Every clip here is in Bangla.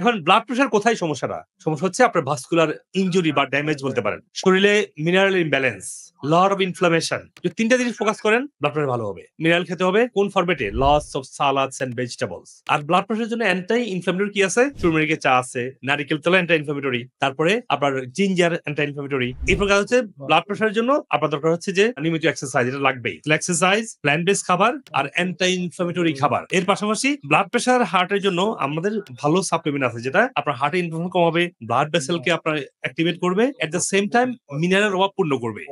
এখন ব্লাড প্রেশার কোথায় সমস্যাটা? সমস্যা হচ্ছে আপনার ভাস্কুলার ইনজুরি বা ড্যামেজ বলতে পারেন। শরীরে mineral imbalance, lot of inflammation. যদি ৩ টা জিনিস ফোকাস করেন ব্লাড প্রেশার ভালো হবে। মিনারেল খেতে হবে কোন ফরম্যাটে? Lots of salads and vegetables. আর ব্লাড প্রেশারের জন্য অ্যান্টি ইনফ্ল্যামেটরি কি আছে? টুরমেরিকের চা আছে, নারিকেল তেল অ্যান্টি ইনফ্ল্যামেটরি, তারপরে আপনার জিঞ্জার অ্যান্টি ইনফ্ল্যামেটরি। এই প্রকার হচ্ছে ব্লাড প্রেশারের জন্য আপনার দরকার হচ্ছে যে নিয়মিত এক্সারসাইজ, এটা লাগবেই। এক্সারসাইজ, প্ল্যান্ট বেস খাবার আর অ্যান্টি ইনফ্ল্যামেটরি খাবার। এর পাশাপাশি ব্লাড প্রেশার হার্টের জন্য আমাদের ভালো সাপ্লিমেন্ট আছে যেটা আপনার হার্টের ইনফ্লামেশন কমাবে, ব্লাড ভেসেলকে আপনার অ্যাক্টিভেট করবে, at the same time mineral অভাব পূর্ণ করবে।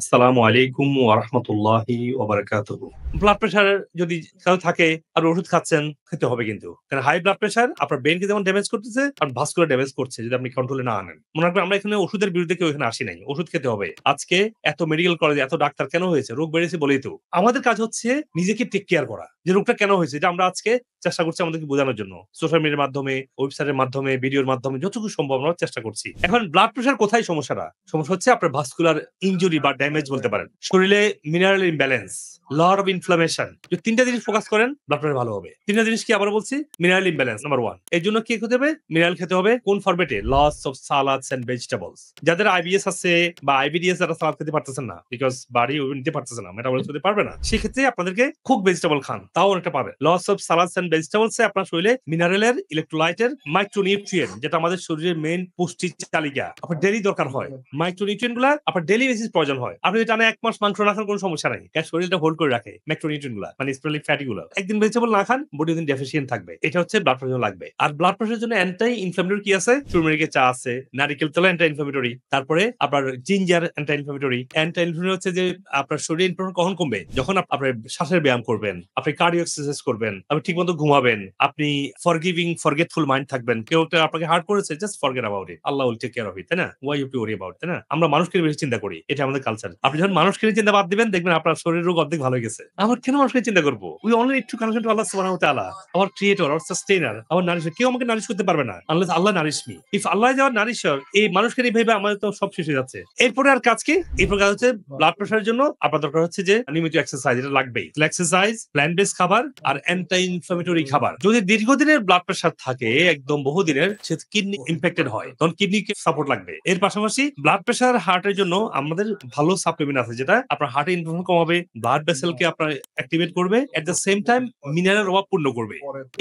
আসসালামু আলাইকুম ওয়া রাহমাতুল্লাহি ওয়া বারাকাতুহু। ব্লাড প্রেশার যদি কারো থাকে আর ওষুধ খাচ্ছেন, খেতে হবে কিন্তু। কারণ হাই ব্লাড প্রেশার আপনার ব্রেইনকে যেমন ড্যামেজ করতেছে আর ভাস্কুলার ড্যামেজ করছে যদি আপনি কন্ট্রোলে না আনেন। মনে রাখবেন আমরা এখানে ওষুধের বিরুদ্ধে কেউ এখানে আসি নাই। ওষুধ খেতে হবে। আজকে এত মেডিকেল কলেজে এত ডাক্তার কেন হয়েছে? রোগ বেড়েছে বলেই তো। আমাদের কাজ হচ্ছে নিজেকে টেক কেয়ার করা। যে রোগটা কেন হয়েছে এটা আমরা আজকে চেষ্টা করছি আমাদেরকে বোঝানোর জন্য। সোশ্যাল মিডিয়ার মাধ্যমে, ওয়েবসাইটের মাধ্যমে, ভিডিওর মাধ্যমে যতটুকু সম্ভব আমরা চেষ্টা করছি। এখন ব্লাড প্রেশার কোথায় সমস্যাটা? সমস্যা হচ্ছে আপনার ভাস্কুলার ইনজুরি বা ড্যামেজ বলতে পারেন। শরীরে mineral imbalance, lot of inflammation. যদি ৩ টা জিনিস ফোকাস করেন ব্লাড প্রেশার ভালো হবে। ৩ টা জিনিস কি আবার বলছি? Mineral imbalance number 1। এর জন্য কি খেতে হবে? মিনারেল খেতে হবে কোন ফরম্যাটে? Lots of salads and vegetables. যাদের আইবিএস আছে বা আইবিডিএস যারা সালাদ খেতে পারতেছেন না, বিকজ বডি ওই নিতে পারতেছে না, মেটাবলিজম করতে পারবে না, সেক্ষেত্রে আপনাদেরকে খুব ভেজিটেবল খান, তাও অনেকটা পাবে। Lots of salads and vegetables এ আপনার শরীরে মিনারেলের, ইলেকট্রোলাইটের, মাইক্রোনিউট্রিয়েন্ট যেটা আমাদের শরীরের মেইন পুষ্টি তালিকা আপনার ডেইলি দরকার হয়। মাইক্রোনিউট্রিয়েন্ট গুলা আপনার ডেইলি বেসিস প্রয়োজন হয়। আপনি যদি টানা ১ মাস মাংস না খান কোনো সমস্যা নাই, কারণ শরীরটা হোল্ড করে রাখে মাইক্রোনিউট্রিয়েন্ট গুলা, মানে স্পেশালি ফ্যাটি গুলো। একদিন ভেজিটেবল না খান বডি দিন ডেফিসিয়েন্ট থাকবে। এটা হচ্ছে ব্লাড প্রেশার লাগবে। আর ব্লাড প্রেশারের জন্য অ্যান্টি ইনফ্ল্যামেটরি কি আছে? টুরমেরিকের চা আছে, নারিকেল তেল অ্যান্টি ইনফ্ল্যামেটরি, তারপরে আপনার ginger anti inflammatory. Anti inflammatory হচ্ছে যে আপনার শরীরে ইনফ্লামেশন কখন কমবে? যখন আপনার শ্বাসের ব্যায়াম করবেন, আপনি কার্ডিও এক্সারসাইজ করবেন, আপনি ঠিকমতো ঘুমাবেন, আপনি ফরগিভিং ফরগেটফুল মাইন্ড থাকবেন। কেউ একটা আপনাকে হার্ট করেছে, just forget about it, Allah will take care of it, তাই না? Why you to worry about, তাই না? আমরা মানুষকে বেশি চিন্তা করি, এটা আমাদের কালচার। আপনি যখন মানুষকে চিন্তা বাদ দিবেন দেখবেন আপনার শরীর রোগ অর্ধেক ভালো হয়ে গেছে। আমার কেন মানুষকে চিন্তা করবো? We only need to connect to Allah subhanahu wa ta'ala, our creator, our sustainer, our nourisher. কেউ আমাকে নারিশ করতে পারবে না unless Allah nourish me. If Allah is our nourisher, এই মানুষকে এইভাবে আমাদের তো সব শেষ হয়ে যাচ্ছে। এরপরে আর কাজ কি? এরপর কাজ হচ্ছে ব্লাড প্রেশারের জন্য আপনার দরকার হচ্ছে যে নিয়মিত এক্সারসাইজ, এটা লাগবেই। এক্সারসাইজ, প্ল্যান্ট বেস খাবার আর অ্যান্টি ইনফ্ল্যামেটরি খাবার। যদি দীর্ঘদিনের ব্লাড প্রেশার থাকে, একদম বহুদিনের, সে কিডনি ইমপ্যাক্টেড হয়, তখন কিডনিকে সাপোর্ট লাগবে। এর পাশাপাশি ব্লাড প্রেশার হার্টের জন্য আমাদের ভালো সাপ্লিমেন্ট আছে যেটা আপনার হার্টের ইনফ্লামেশন কমাবে, ব্লাড ভেসেলকে আপনার অ্যাক্টিভেট করবে, at the same time mineral অভাব পূর্ণ করবে।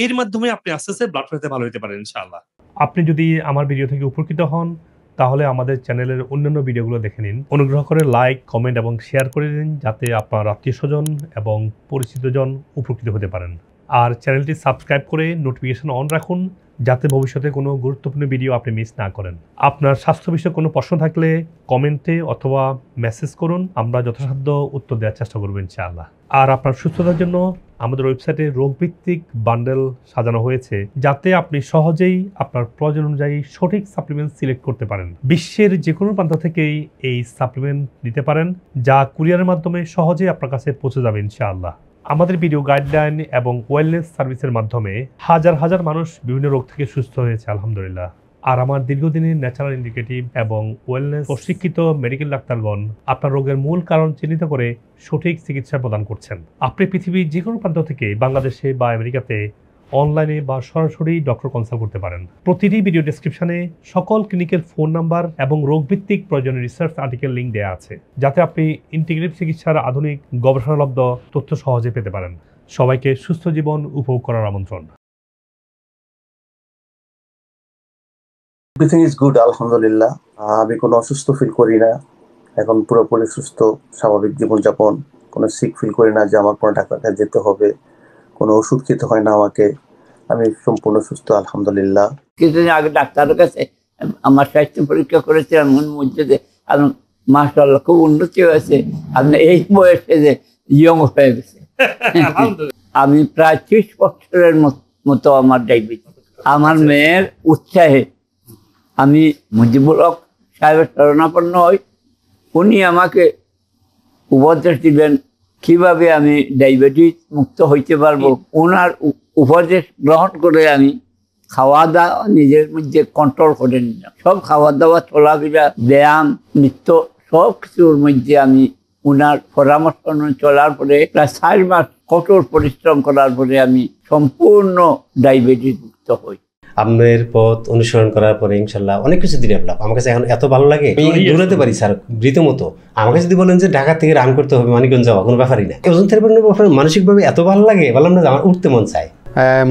এর মাধ্যমে আপনি আস্তে আস্তে ব্লাড প্রেশার ভালো হতে পারেন ইনশাআল্লাহ। আপনি যদি আমার ভিডিও থেকে উপকৃত হন তাহলে আমাদের চ্যানেলের অন্যান্য ভিডিওগুলো দেখে নিন। অনুগ্রহ করে লাইক, কমেন্ট এবং শেয়ার করে দিন যাতে আপনার আত্মীয়স্বজন এবং পরিচিতজন উপকৃত হতে পারেন। আর চ্যানেলটি সাবস্ক্রাইব করে নোটিফিকেশন অন রাখুন যাতে ভবিষ্যতে কোনো গুরুত্বপূর্ণ ভিডিও আপনি মিস না করেন। আপনার স্বাস্থ্য বিষয়ে কোনো প্রশ্ন থাকলে কমেন্টে অথবা মেসেজ করুন, আমরা যথাসাধ্য উত্তর দেওয়ার চেষ্টা করব ইনশাআল্লাহ। আর আপনার সুস্থতার জন্য আমাদের ওয়েবসাইটে রোগভিত্তিক বান্ডেল সাজানো হয়েছে যাতে আপনি সহজেই আপনার প্রয়োজন অনুযায়ী সঠিক সাপ্লিমেন্ট সিলেক্ট করতে পারেন। বিশ্বের যে কোনো প্রান্ত থেকেই এই সাপ্লিমেন্ট নিতে পারেন, যা কুরিয়ারের মাধ্যমে সহজেই আপনার কাছে পৌঁছে যাবে ইনশাআল্লাহ। আমাদের ভিডিও গাইডলাইন এবং ওয়েলনেস সার্ভিসের মাধ্যমে হাজার হাজার মানুষ বিভিন্ন রোগ থেকে সুস্থ হয়েছে আলহামদুলিল্লাহ। আর আমার দীর্ঘদিনের ন্যাচারাল ইন্ডিকেটিভ এবং ওয়েলনেস প্রশিক্ষিত মেডিকেল ডাক্তারগণ আপনার রোগের মূল কারণ চিহ্নিত করে সঠিক চিকিৎসা প্রদান করছেন। আপনি পৃথিবীর যে কোনো প্রান্ত থেকে বাংলাদেশে বা আমেরিকাতে অনলাইনে বা সরাসরি ডক্টর কনসাল্ট করতে পারেন। প্রতিটি ভিডিও ডেসক্রিপশনে সকল ক্লিনিকের ফোন নাম্বার এবং রোগভিত্তিক প্রয়োজনীয় রিসার্চ আর্টিকেল লিঙ্ক দেওয়া আছে যাতে আপনি ইন্টিগ্রেটিভ চিকিৎসার আধুনিক গবেষণালব্ধ তথ্য সহজে পেতে পারেন। সবাইকে সুস্থ জীবন উপভোগ করার আমন্ত্রণ। এভরিথিং ইজ গুড আলহামদুলিল্লাহ। আমি কোনো অসুস্থ ফিল করি না, এখন পুরোপুরি সুস্থ, স্বাভাবিক জীবনযাপন, কোনো সিক ফিল করি না যে আমার কোনো ডাক্তার কাছে যেতে হবে, কোনো ওষুধ খেতে হয় না আমাকে। আমি সম্পূর্ণ সুস্থ আলহামদুলিল্লাহ। কিছুদিন আগে ডাক্তারের কাছে আমার স্বাস্থ্য পরীক্ষা করেছিলাম, মনের মধ্যে যে মাশাআল্লাহ খুব উন্নতি হয়েছে, আপনি এই বয়সে যে ইয়ং হয়ে গেছে। আমি প্রায় 30 বছরের মতো আমার ডায়াবেটিস। আমার মেয়ের উৎসাহে আমি মুজিবুল হক সাহেবের শরণাপন্ন হই। উনি আমাকে উপদেশ দিলেন কিভাবে আমি ডায়াবেটিস মুক্ত হইতে পারবো। ওনার উপদেশ গ্রহণ করে আমি খাওয়া দাওয়া নিজের মধ্যে কন্ট্রোল করে নিলাম। সব খাওয়া দাওয়া, চলাফেরা, ব্যায়াম, নৃত্য সব কিছুর মধ্যে আমি উনার পরামর্শ চলার পরে প্রায় 4 মাস কঠোর পরিশ্রম করার পরে আমি সম্পূর্ণ ডায়াবেটিস মুক্ত হই। আপনার পথ অনুসরণ করার পরে ইনশাল্লাহ অনেক কিছু ডেভেলপ। আমার কাছে এখন এত ভালো লাগে, আমি দৌড়াতে পারি স্যার রীতিমতো। আমাকে যদি বলেন যে ঢাকা থেকে রান করতে হবে মানিকগঞ্জ যাওয়া, কোনো ব্যাপারই না। ওজন থেরাপির ব্যাপারে মানসিকভাবে এত ভালো লাগে, বললাম না আমার উঠতে মন চায়।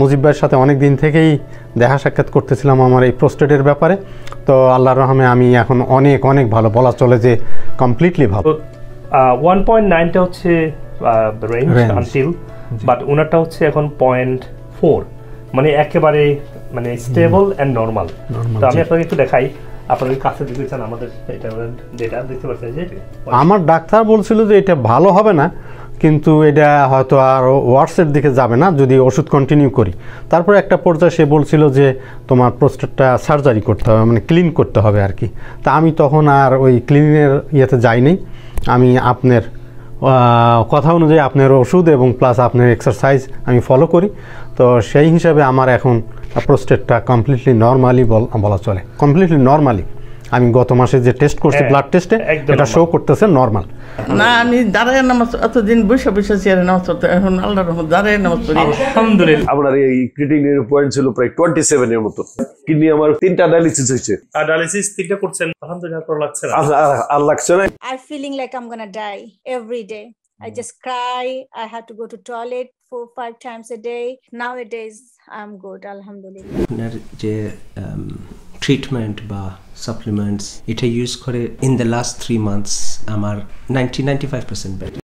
মুজিব ভাইয়ের সাথে অনেক দিন থেকেই দেখা সাক্ষাৎ করতেছিলাম আমার এই প্রোস্টেটের ব্যাপারে। তো আল্লাহর রহমে আমি এখন অনেক অনেক ভালো, বলা চলে যে কমপ্লিটলি ভালো। 1.9টা হচ্ছে রেঞ্জ আনটিল, বাট ওনারটা হচ্ছে এখন 0.4, মানে একেবারে মানে স্টেবল অ্যান্ড নর্মাল। তো আমি আপনাকে একটু দেখাই, আপনাদের কাছে দেখেছেন আমাদের এটা ডেটা দেখতে পাচ্ছেন যে আমার ডাক্তার বলছিল যে এটা ভালো হবে না, কিন্তু এটা হয়তো আর ওয়ার্সের দিকে যাবে না যদি ওষুধ কন্টিনিউ করি। তারপরে একটা পর্যায়ে সে বলছিল যে তোমার প্রোস্টেটটা সার্জারি করতে হবে, মানে ক্লিন করতে হবে আর কি। তা আমি তখন আর ওই ক্লিনের ইয়েতে যাইনি। আমি আপনার কথা অনুযায়ী আপনার ওষুধ এবং প্লাস আপনার এক্সারসাইজ আমি ফলো করি। তো সেই হিসাবে আমার এখন প্রোস্টেটটা কমপ্লিটলি নর্মালি বলা চলে, কমপ্লিটলি নর্মালি। আমি গত মাসে যে টেস্ট করছি ব্লাড টেস্টে, এটা শো করতেছে নর্মাল। না, আমি দাঁড়ায় নামাজ এতদিন বসে বসে চেয়ারে নামাজ পড়তে, এখন আল্লাহর রহমতে দাঁড়ায় নামাজ পড়ি আলহামদুলিল্লাহ। আপনার এই ক্রিয়েটিনিনের পয়েন্ট ছিল প্রায় 27 এর মতো। কিডনি আমার 3টা ডায়ালিসিস হয়েছে। আর ডায়ালিসিস 3টা করছেন, আলহামদুলিল্লাহ ভালো লাগছে না? আর লাগছে না। I'm feeling like I'm gonna die every day. I just cry. I had to go to toilet 4-5 times a day. Nowadays, I'm good, alhamdulillah. আপনার যে ট্রিটমেন্ট বা সাপ্লিমেন্টস এটা ইউজ করে ইন দ্য লাস্ট 3 মান্থস আমার 90-95% বেটার।